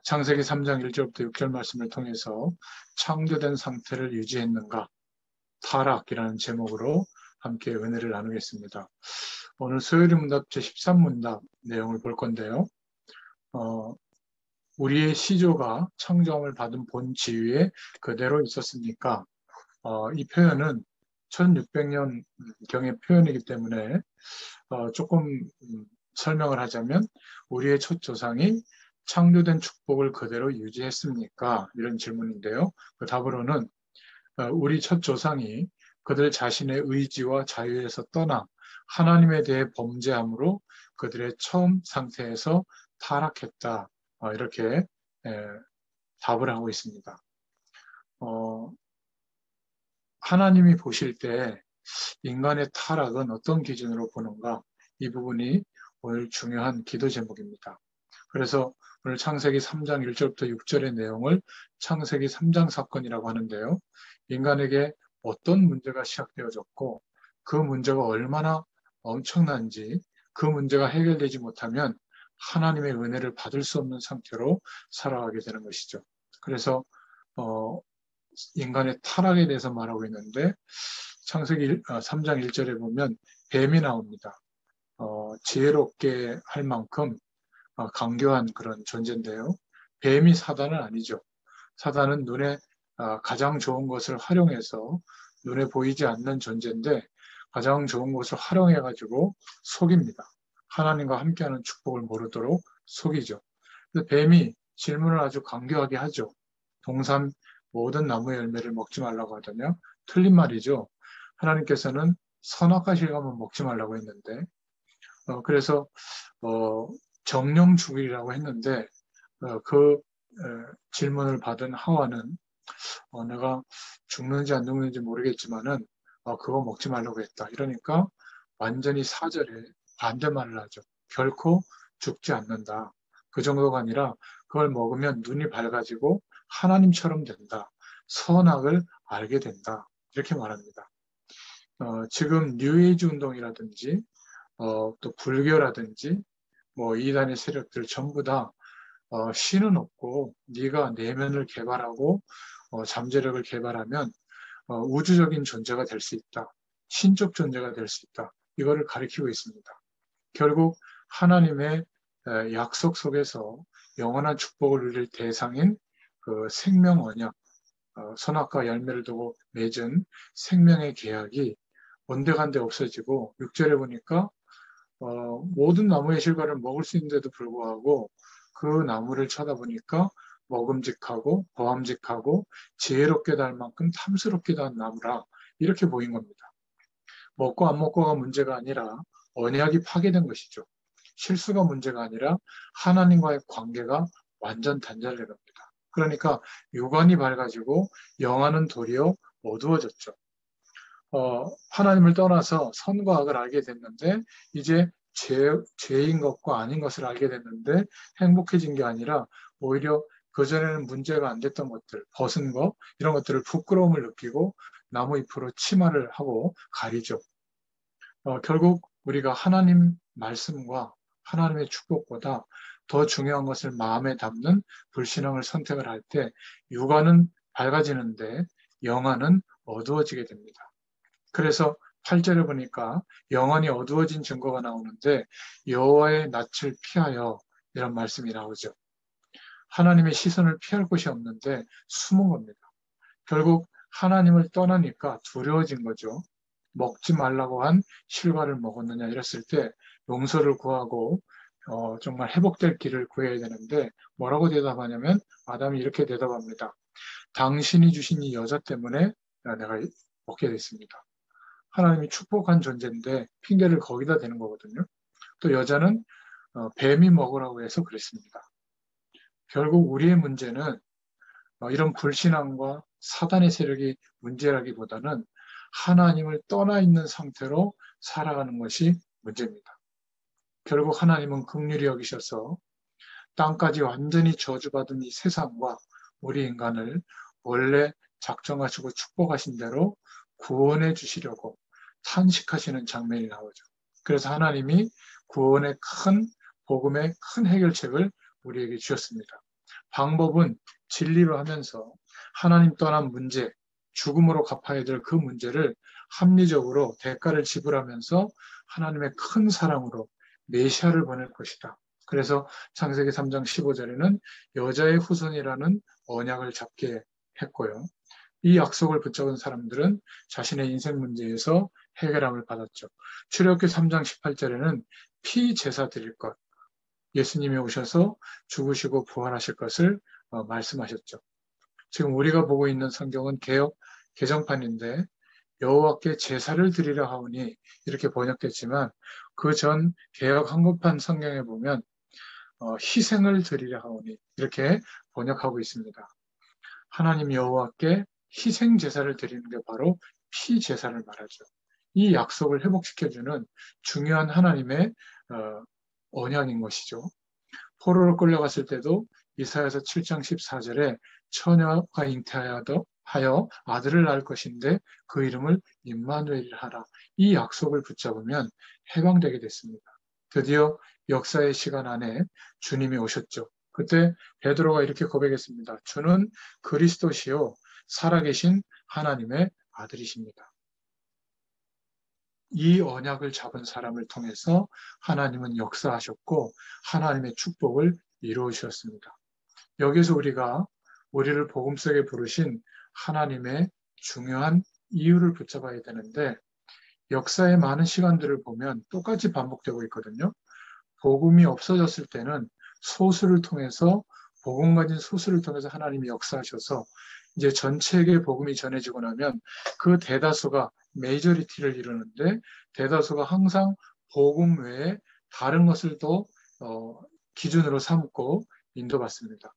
창세기 3장 1절부터 6절 말씀을 통해서 창조된 상태를 유지했는가? 타락이라는 제목으로 함께 은혜를 나누겠습니다. 오늘 소요리 문답 제13문답 내용을 볼 건데요. 우리의 시조가 창조함을 받은 본 지위에 그대로 있었으니까 이 표현은 1600년경의 표현이기 때문에 조금 설명을 하자면 우리의 첫 조상이 창조된 축복을 그대로 유지했습니까? 이런 질문인데요. 그 답으로는 우리 첫 조상이 그들 자신의 의지와 자유에서 떠나 하나님에 대해 범죄함으로 그들의 처음 상태에서 타락했다. 이렇게 답을 하고 있습니다. 하나님이 보실 때 인간의 타락은 어떤 기준으로 보는가? 이 부분이 오늘 중요한 기도 제목입니다. 그래서 오늘 창세기 3장 1절부터 6절의 내용을 창세기 3장 사건이라고 하는데요. 인간에게 어떤 문제가 시작되어졌고 그 문제가 얼마나 엄청난지 그 문제가 해결되지 못하면 하나님의 은혜를 받을 수 없는 상태로 살아가게 되는 것이죠. 그래서 인간의 타락에 대해서 말하고 있는데 창세기 3장 1절에 보면 뱀이 나옵니다. 지혜롭게 할 만큼 강교한 그런 존재인데요. 뱀이 사단은 아니죠. 사단은 눈에 가장 좋은 것을 활용해서 눈에 보이지 않는 존재인데 가장 좋은 것을 활용해가지고 속입니다. 하나님과 함께하는 축복을 모르도록 속이죠. 뱀이 질문을 아주 강교하게 하죠. 동산 모든 나무 열매를 먹지 말라고 하더냐? 틀린 말이죠. 하나님께서는 선악과 실과만 먹지 말라고 했는데 그래서 정령 죽이라고 했는데 그 질문을 받은 하와는 내가 죽는지 안 죽는지 모르겠지만은 그거 먹지 말라고 했다. 이러니까 완전히 사절에 반대말을 하죠. 결코 죽지 않는다. 그 정도가 아니라 그걸 먹으면 눈이 밝아지고 하나님처럼 된다. 선악을 알게 된다. 이렇게 말합니다. 지금 뉴에이지 운동이라든지 또 불교라든지 뭐 이단의 세력들 전부 다 신은 없고 네가 내면을 개발하고 잠재력을 개발하면 우주적인 존재가 될 수 있다. 신적 존재가 될 수 있다. 이거를 가리키고 있습니다. 결국 하나님의 약속 속에서 영원한 축복을 누릴 대상인 그 생명 언약, 선악과 열매를 두고 맺은 생명의 계약이 온데간데 없어지고 6절에 보니까 모든 나무의 실과를 먹을 수 있는데도 불구하고 그 나무를 쳐다보니까 먹음직하고 보암직하고 지혜롭게 달 만큼 탐스럽게 단 나무라 이렇게 보인 겁니다. 먹고 안 먹고가 문제가 아니라 언약이 파괴된 것이죠. 실수가 문제가 아니라 하나님과의 관계가 완전 단절된 겁니다. 그러니까 육안이 밝아지고 영안은 도리어 어두워졌죠. 하나님을 떠나서 선과 악을 알게 됐는데 이제 죄인 것과 아닌 것을 알게 됐는데 행복해진 게 아니라 오히려 그전에는 문제가 안 됐던 것들, 벗은 것, 이런 것들을 부끄러움을 느끼고 나무 잎으로 치마를 하고 가리죠. 결국 우리가 하나님 말씀과 하나님의 축복보다 더 중요한 것을 마음에 담는 불신앙을 선택을 할 때 육안은 밝아지는데 영안은 어두워지게 됩니다. 그래서 8절에 보니까 영안이 어두워진 증거가 나오는데 여호와의 낯을 피하여 이런 말씀이 나오죠. 하나님의 시선을 피할 곳이 없는데 숨은 겁니다. 결국 하나님을 떠나니까 두려워진 거죠. 먹지 말라고 한 실과를 먹었느냐 이랬을 때 용서를 구하고 정말 회복될 길을 구해야 되는데 뭐라고 대답하냐면 아담이 이렇게 대답합니다. 당신이 주신 이 여자 때문에 내가 먹게 됐습니다. 하나님이 축복한 존재인데 핑계를 거기다 대는 거거든요. 또 여자는 뱀이 먹으라고 해서 그랬습니다. 결국 우리의 문제는 이런 불신앙과 사단의 세력이 문제라기보다는 하나님을 떠나 있는 상태로 살아가는 것이 문제입니다. 결국 하나님은 긍휼히 여기셔서 땅까지 완전히 저주받은 이 세상과 우리 인간을 원래 작정하시고 축복하신 대로 구원해 주시려고 탄식하시는 장면이 나오죠. 그래서 하나님이 구원의 큰 복음의 큰 해결책을 우리에게 주셨습니다. 방법은 진리로 하면서 하나님 떠난 문제, 죽음으로 갚아야 될 그 문제를 합리적으로 대가를 지불하면서 하나님의 큰 사랑으로 메시아를 보낼 것이다. 그래서 창세기 3장 15절에는 여자의 후손이라는 언약을 잡게 했고요. 이 약속을 붙잡은 사람들은 자신의 인생 문제에서 해결함을 받았죠. 출애굽기 3장 18절에는 피제사 드릴 것, 예수님이 오셔서 죽으시고 부활하실 것을 말씀하셨죠. 지금 우리가 보고 있는 성경은 개역 개정판인데 여호와께 제사를 드리라 하오니 이렇게 번역됐지만 그 전 개역 한국판 성경에 보면 희생을 드리라 하오니 이렇게 번역하고 있습니다. 하나님 여호와께 희생 제사를 드리는 게 바로 피 제사를 말하죠. 이 약속을 회복시켜주는 중요한 하나님의 언약인 것이죠. 포로로 끌려갔을 때도 이사야서 7장 14절에 처녀가 잉태하여 아들을 낳을 것인데 그 이름을 임마누엘이라 하라. 이 약속을 붙잡으면 해방되게 됐습니다. 드디어 역사의 시간 안에 주님이 오셨죠. 그때 베드로가 이렇게 고백했습니다. 주는 그리스도시요 살아계신 하나님의 아들이십니다. 이 언약을 잡은 사람을 통해서 하나님은 역사하셨고 하나님의 축복을 이루어주셨습니다. 여기서 우리를 복음 속에 부르신 하나님의 중요한 이유를 붙잡아야 되는데 역사의 많은 시간들을 보면 똑같이 반복되고 있거든요. 복음이 없어졌을 때는 소수를 통해서 복음 가진 소수를 통해서 하나님이 역사하셔서 이제 전 세계 복음이 전해지고 나면 그 대다수가 메이저리티를 이루는데 대다수가 항상 복음 외에 다른 것을 또 기준으로 삼고 인도받습니다.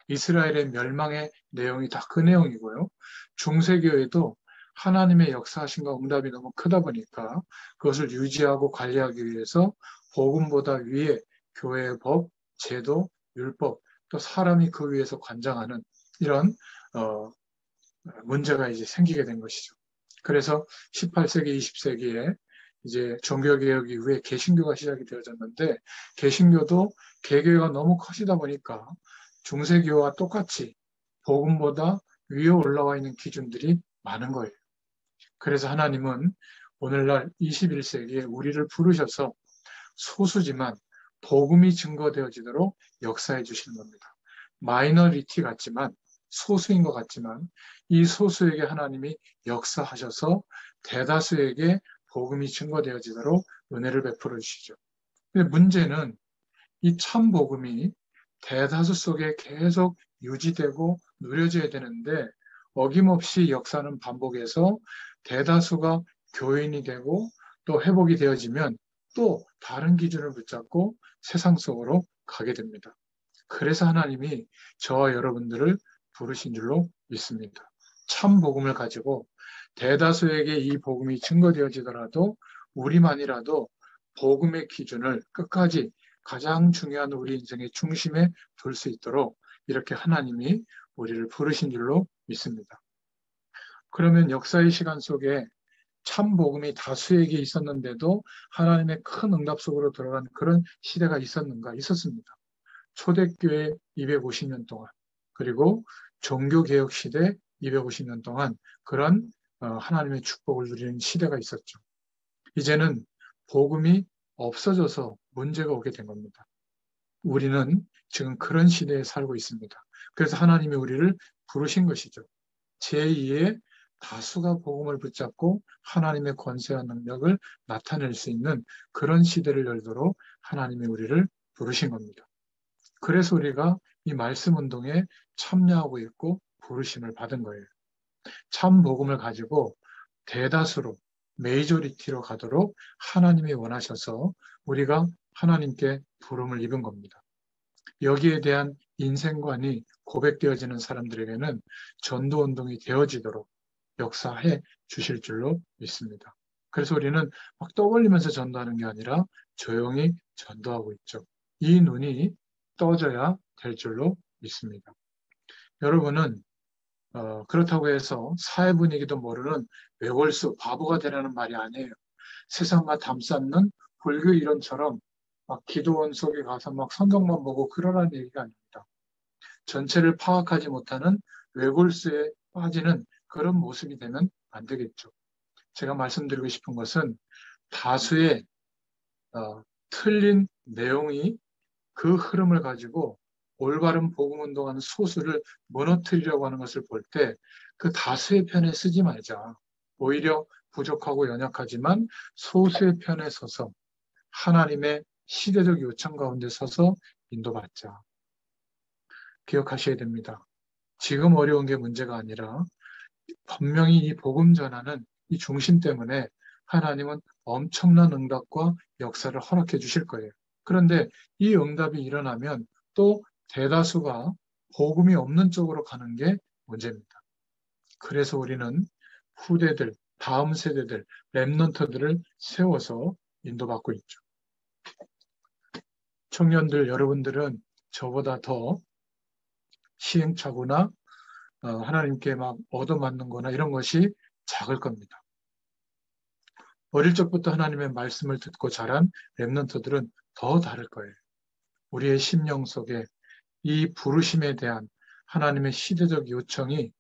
이스라엘의 멸망의 내용이 다 그 내용이고요. 중세교회도 하나님의 역사하심과 응답이 너무 크다 보니까 그것을 유지하고 관리하기 위해서 복음보다 위에 교회의 법, 제도, 율법, 또 사람이 그 위에서 관장하는 이런 문제가 이제 생기게 된 것이죠. 그래서 18세기, 20세기에 이제 종교개혁 이후에 개신교가 시작이 되어졌는데 개신교도 개교회가 너무 커지다 보니까 중세교와 똑같이 복음보다 위에 올라와 있는 기준들이 많은 거예요. 그래서 하나님은 오늘날 21세기에 우리를 부르셔서 소수지만 복음이 증거되어지도록 역사해 주시는 겁니다. 마이너리티 같지만 소수인 것 같지만 이 소수에게 하나님이 역사하셔서 대다수에게 복음이 증거되어지도록 은혜를 베풀어 주시죠. 근데 문제는 이 참 복음이 대다수 속에 계속 유지되고 누려져야 되는데 어김없이 역사는 반복해서 대다수가 교인이 되고 또 회복이 되어지면 또 다른 기준을 붙잡고 세상 속으로 가게 됩니다. 그래서 하나님이 저와 여러분들을 부르신 줄로 믿습니다. 참 복음을 가지고 대다수에게 이 복음이 증거되어지더라도 우리만이라도 복음의 기준을 끝까지 가장 중요한 우리 인생의 중심에 둘 수 있도록 이렇게 하나님이 우리를 부르신 줄로 믿습니다. 그러면 역사의 시간 속에 참 복음이 다수에게 있었는데도 하나님의 큰 응답 속으로 들어간 그런 시대가 있었는가? 있었습니다. 초대교회 250년 동안 그리고 종교개혁 시대 250년 동안 그런 하나님의 축복을 누리는 시대가 있었죠. 이제는 복음이 없어져서 문제가 오게 된 겁니다. 우리는 지금 그런 시대에 살고 있습니다. 그래서 하나님이 우리를 부르신 것이죠. 제2의 다수가 복음을 붙잡고 하나님의 권세와 능력을 나타낼 수 있는 그런 시대를 열도록 하나님이 우리를 부르신 겁니다. 그래서 우리가 이 말씀 운동에 참여하고 있고 부르심을 받은 거예요. 참 복음을 가지고 대다수로 메이저리티로 가도록 하나님이 원하셔서 우리가 하나님께 부름을 입은 겁니다. 여기에 대한 인생관이 고백되어지는 사람들에게는 전도운동이 되어지도록 역사해 주실 줄로 믿습니다. 그래서 우리는 막 떠올리면서 전도하는 게 아니라 조용히 전도하고 있죠. 이 눈이 떠져야 될 줄로 믿습니다. 여러분은 그렇다고 해서 사회 분위기도 모르는 외골수 바보가 되라는 말이 아니에요. 세상과 담쌓는 불교 이론처럼 막 기도원 속에 가서 막 성경만 보고 그러라는 얘기가 아닙니다. 전체를 파악하지 못하는 외골수에 빠지는 그런 모습이 되면 안 되겠죠. 제가 말씀드리고 싶은 것은 다수의 틀린 내용이 그 흐름을 가지고 올바른 복음 운동하는 소수를 무너뜨리려고 하는 것을 볼 때 그 다수의 편에 쓰지 말자. 오히려 부족하고 연약하지만 소수의 편에 서서 하나님의 시대적 요청 가운데 서서 인도받자. 기억하셔야 됩니다. 지금 어려운 게 문제가 아니라 분명히 이 복음 전하는 이 중심 때문에 하나님은 엄청난 응답과 역사를 허락해 주실 거예요. 그런데 이 응답이 일어나면 또 대다수가 복음이 없는 쪽으로 가는 게 문제입니다. 그래서 우리는 후대들, 다음 세대들, 렘넌트들을 세워서 인도받고 있죠. 청년들 여러분들은 저보다 더 시행착오나 하나님께 막 얻어맞는 거나 이런 것이 작을 겁니다. 어릴 적부터 하나님의 말씀을 듣고 자란 렘넌트들은 더 다를 거예요. 우리의 심령 속에 이 부르심에 대한 하나님의 시대적 요청이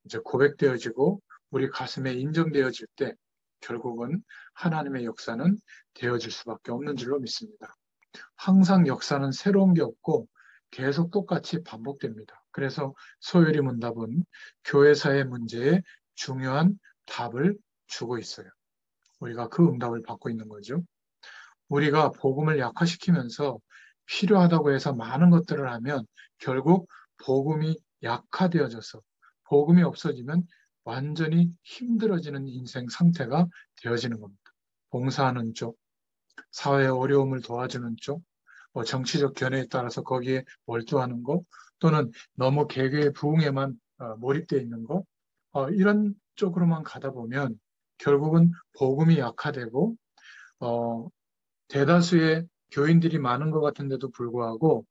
이제 고백되어지고 우리 가슴에 인정되어질 때 결국은 하나님의 역사는 되어질 수밖에 없는 줄로 믿습니다. 항상 역사는 새로운 게 없고 계속 똑같이 반복됩니다. 그래서 소요리 문답은 교회사의 문제에 중요한 답을 주고 있어요. 우리가 그 응답을 받고 있는 거죠. 우리가 복음을 약화시키면서 필요하다고 해서 많은 것들을 하면 결국 복음이 약화되어져서 복음이 없어지면 완전히 힘들어지는 인생 상태가 되어지는 겁니다. 봉사하는 쪽, 사회의 어려움을 도와주는 쪽, 정치적 견해에 따라서 거기에 몰두하는 것, 또는 너무 개개의 부흥에만 몰입되어 있는 것, 이런 쪽으로만 가다 보면 결국은 복음이 약화되고 대다수의 교인들이 많은 것 같은데도 불구하고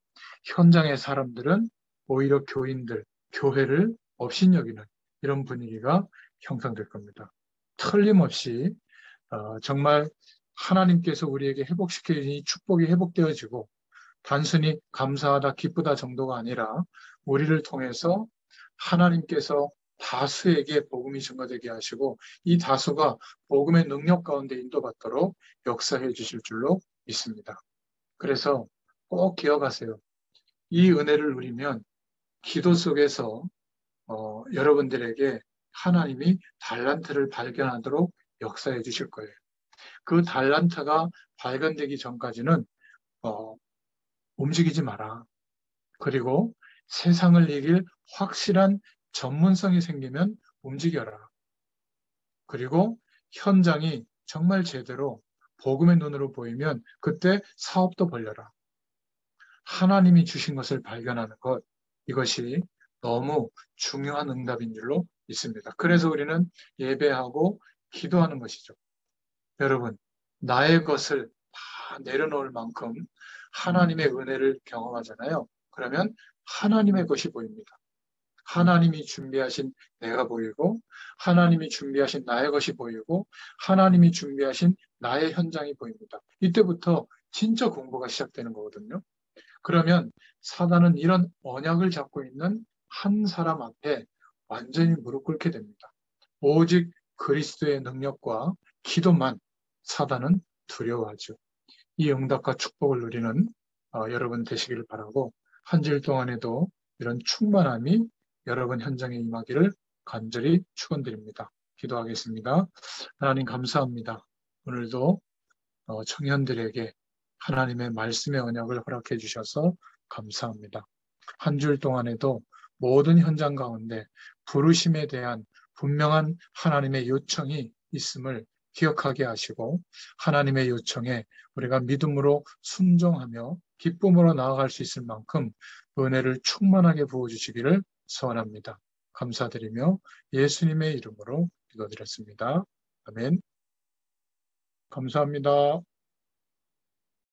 현장의 사람들은 오히려 교인들, 교회를 업신여기는 이런 분위기가 형성될 겁니다. 틀림없이 정말 하나님께서 우리에게 회복시키니 축복이 회복되어지고 단순히 감사하다, 기쁘다 정도가 아니라 우리를 통해서 하나님께서 다수에게 복음이 증거되게 하시고 이 다수가 복음의 능력 가운데 인도받도록 역사해 주실 줄로 믿습니다. 그래서 꼭 기억하세요. 이 은혜를 누리면 기도 속에서 여러분들에게 하나님이 달란트를 발견하도록 역사해 주실 거예요. 그 달란트가 발견되기 전까지는 움직이지 마라. 그리고 세상을 이길 확실한 전문성이 생기면 움직여라. 그리고 현장이 정말 제대로 복음의 눈으로 보이면 그때 사업도 벌려라. 하나님이 주신 것을 발견하는 것, 이것이 너무 중요한 응답인 줄로 믿습니다. 그래서 우리는 예배하고 기도하는 것이죠. 여러분, 나의 것을 다 내려놓을 만큼 하나님의 은혜를 경험하잖아요. 그러면 하나님의 것이 보입니다. 하나님이 준비하신 내가 보이고 하나님이 준비하신 나의 것이 보이고 하나님이 준비하신 나의 현장이 보입니다. 이때부터 진짜 공부가 시작되는 거거든요. 그러면 사단은 이런 언약을 잡고 있는 한 사람 앞에 완전히 무릎 꿇게 됩니다. 오직 그리스도의 능력과 기도만 사단은 두려워하죠. 이 응답과 축복을 누리는 여러분 되시기를 바라고 한 주일 동안에도 이런 충만함이 여러분 현장에 임하기를 간절히 축원드립니다. 기도하겠습니다. 하나님 감사합니다. 오늘도 청년들에게 하나님의 말씀의 언약을 허락해 주셔서 감사합니다. 한 주일 동안에도 모든 현장 가운데 부르심에 대한 분명한 하나님의 요청이 있음을 기억하게 하시고 하나님의 요청에 우리가 믿음으로 순종하며 기쁨으로 나아갈 수 있을 만큼 은혜를 충만하게 부어주시기를 소원합니다. 감사드리며 예수님의 이름으로 기도드렸습니다. 아멘. 감사합니다.